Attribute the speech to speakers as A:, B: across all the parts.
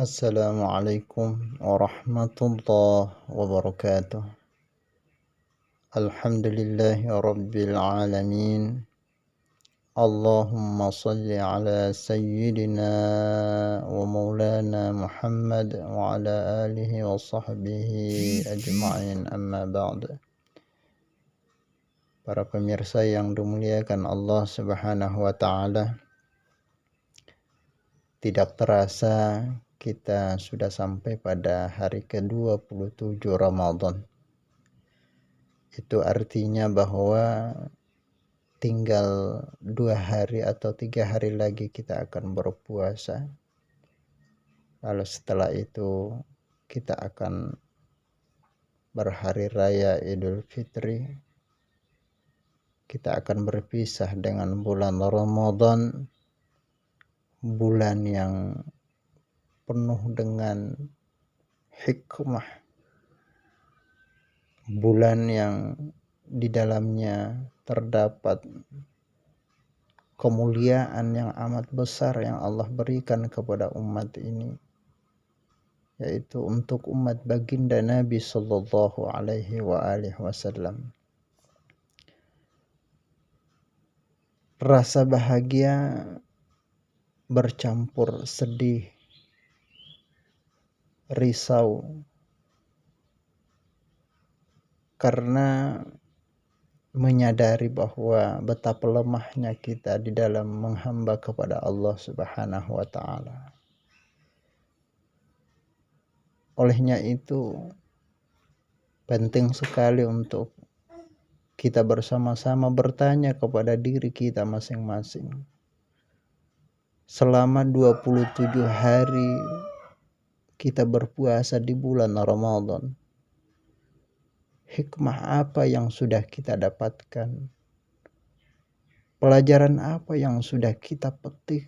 A: Assalamualaikum warahmatullahi wabarakatuh. Alhamdulillahi rabbil alamin. Allahumma salli ala sayyidina wa maulana Muhammad wa ala alihi wa sahbihi ajma'in, amma ba'd. Para pemirsa yang dimuliakan Allah Subhanahu wa ta'ala, tidak terasa kita sudah sampai pada hari ke-27 Ramadan. Itu artinya bahwa tinggal 2 hari atau 3 hari lagi kita akan berpuasa. Lalu setelah itu kita akan berhari raya Idul Fitri. Kita akan berpisah dengan bulan Ramadan, bulan yang penuh dengan hikmah, bulan yang di dalamnya terdapat kemuliaan yang amat besar yang Allah berikan kepada umat ini, yaitu untuk umat baginda Nabi sallallahu alaihi wasallam. Rasa bahagia bercampur sedih, risau, karena menyadari bahwa betapa lemahnya kita di dalam menghamba kepada Allah Subhanahu wa ta'ala. Olehnya itu penting sekali untuk kita bersama-sama bertanya kepada diri kita masing-masing. Selama 27 hari kita berpuasa di bulan Ramadan, hikmah apa yang sudah kita dapatkan? Pelajaran apa yang sudah kita petik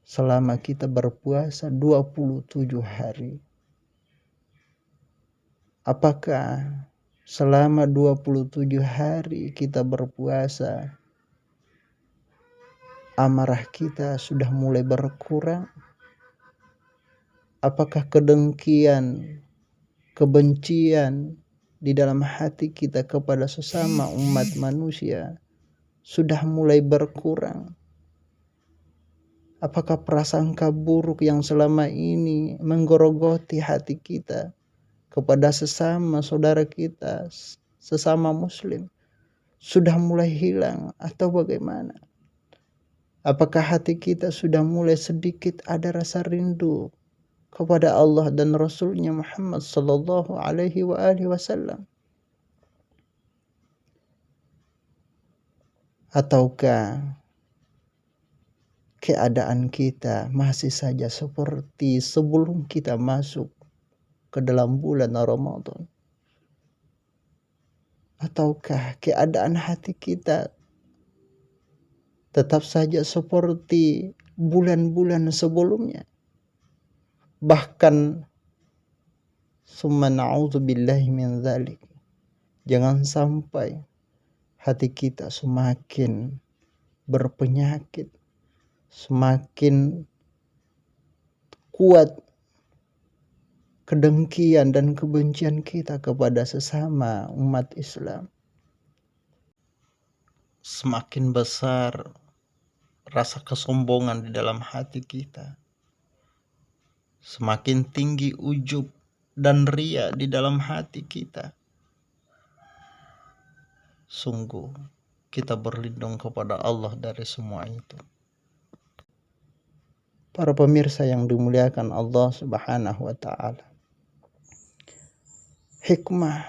A: selama kita berpuasa 27 hari? Apakah selama 27 hari kita berpuasa, amarah kita sudah mulai berkurang? Apakah kedengkian, kebencian di dalam hati kita kepada sesama umat manusia sudah mulai berkurang? Apakah prasangka buruk yang selama ini menggerogoti hati kita kepada sesama saudara kita, sesama muslim, sudah mulai hilang atau bagaimana? Apakah hati kita sudah mulai sedikit ada rasa rindu kepada Allah dan Rasulnya Muhammad sallallahu alaihi wasallam? Ataukah keadaan kita masih saja seperti sebelum kita masuk ke dalam bulan Ramadan? Ataukah keadaan hati kita tetap saja seperti bulan-bulan sebelumnya? Bahkan summa na'udzubillahi min dzalik, jangan sampai hati kita semakin berpenyakit, semakin kuat kedengkian dan kebencian kita kepada sesama umat Islam. Semakin besar rasa kesombongan di dalam hati kita. Semakin tinggi ujub dan ria di dalam hati kita. Sungguh kita berlindung kepada Allah dari semua itu. Para pemirsa yang dimuliakan Allah Subhanahu wa ta'ala, hikmah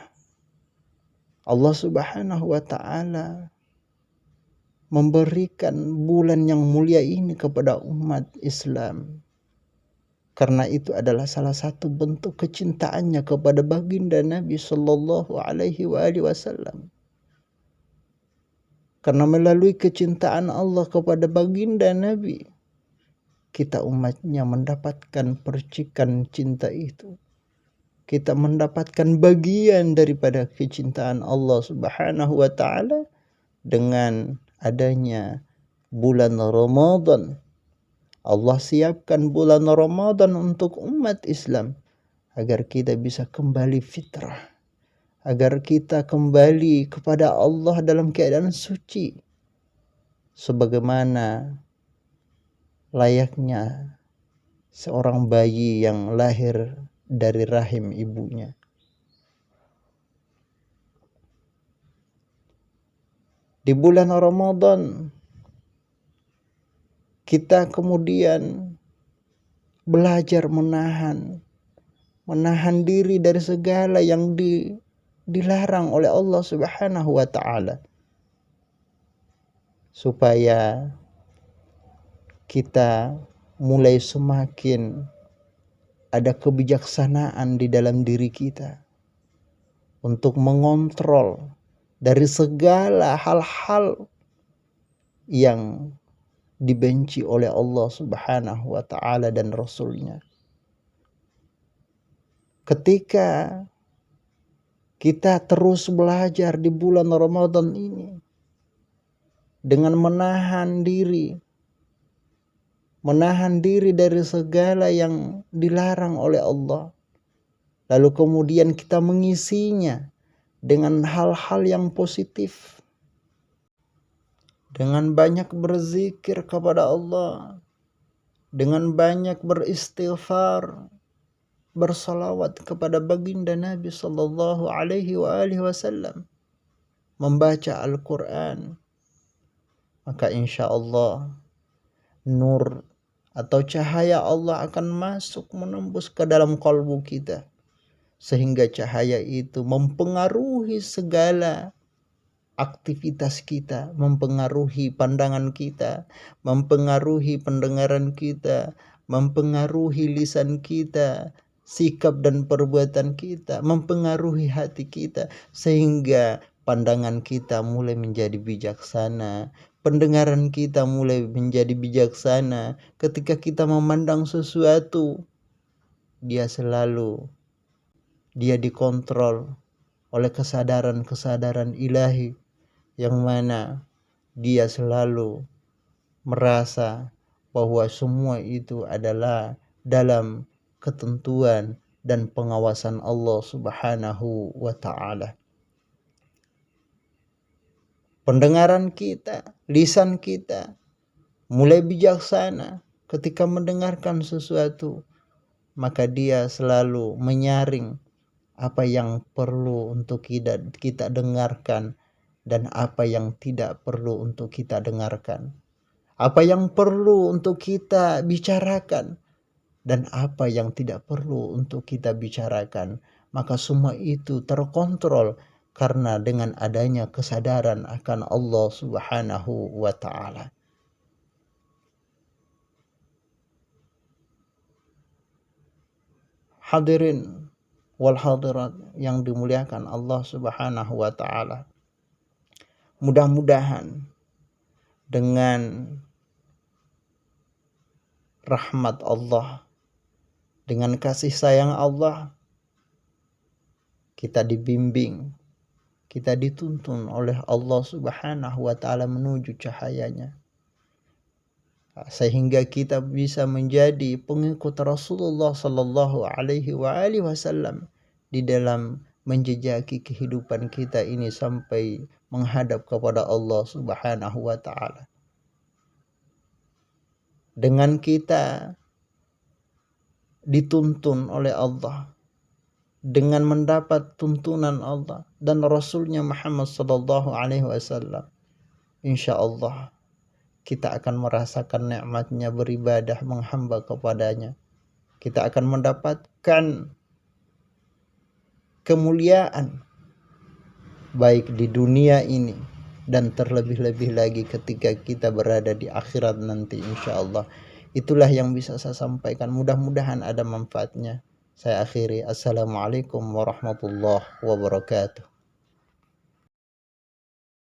A: Allah Subhanahu wa ta'ala memberikan bulan yang mulia ini kepada umat Islam, karena itu adalah salah satu bentuk kecintaannya kepada baginda Nabi sallallahu alaihi wasallam. Karena melalui kecintaan Allah kepada baginda Nabi, kita umatnya mendapatkan percikan cinta itu. Kita mendapatkan bagian daripada kecintaan Allah Subhanahu wa ta'ala dengan adanya bulan Ramadan. Allah siapkan bulan Ramadan untuk umat Islam agar kita bisa kembali fitrah, agar kita kembali kepada Allah dalam keadaan suci sebagaimana layaknya seorang bayi yang lahir dari rahim ibunya. Di bulan Ramadan kita kemudian belajar menahan diri dari segala yang dilarang oleh Allah Subhanahu wa taala, supaya kita mulai semakin ada kebijaksanaan di dalam diri kita untuk mengontrol dari segala hal-hal yang dibenci oleh Allah Subhanahu wa taala dan Rasul-Nya. Ketika kita terus belajar di bulan Ramadan ini dengan menahan diri dari segala yang dilarang oleh Allah, lalu kemudian kita mengisinya dengan hal-hal yang positif, dengan banyak berzikir kepada Allah, dengan banyak beristighfar, bersalawat kepada baginda Nabi sallallahu alaihi wasallam, membaca Al-Quran, maka insya Allah nur atau cahaya Allah akan masuk menembus ke dalam kalbu kita, sehingga cahaya itu mempengaruhi segala aktivitas kita, mempengaruhi pandangan kita, mempengaruhi pendengaran kita, mempengaruhi lisan kita, sikap dan perbuatan kita, mempengaruhi hati kita, sehingga pandangan kita mulai menjadi bijaksana, pendengaran kita mulai menjadi bijaksana. Ketika kita memandang sesuatu, dia dikontrol oleh kesadaran ilahi, yang mana dia selalu merasa bahwa semua itu adalah dalam ketentuan dan pengawasan Allah Subhanahu wa taala. Pendengaran kita, lisan kita mulai bijaksana ketika mendengarkan sesuatu, maka dia selalu menyaring apa yang perlu untuk kita dengarkan dan apa yang tidak perlu untuk kita dengarkan, apa yang perlu untuk kita bicarakan dan apa yang tidak perlu untuk kita bicarakan. Maka semua itu terkontrol karena dengan adanya kesadaran akan Allah Subhanahu wa taala. Hadirin wal hadirat yang dimuliakan Allah Subhanahu wa taala, mudah-mudahan dengan rahmat Allah, dengan kasih sayang Allah, kita dibimbing, kita dituntun oleh Allah Subhanahu wa taala menuju cahayanya, sehingga kita bisa menjadi pengikut Rasulullah sallallahu alaihi wasallam di dalam menjejaki kehidupan kita ini sampai menghadap kepada Allah Subhanahu wa taala. Dengan kita dituntun oleh Allah, dengan mendapat tuntunan Allah dan Rasulnya Muhammad sallallahu alaihi wasallam, insya Allah kita akan merasakan nikmatnya beribadah, menghamba kepadanya. Kita akan mendapatkan kemuliaan baik di dunia ini dan terlebih-lebih lagi ketika kita berada di akhirat nanti, insya Allah. Itulah yang bisa saya sampaikan, mudah-mudahan ada manfaatnya. Saya akhiri. Assalamualaikum warahmatullahi wabarakatuh.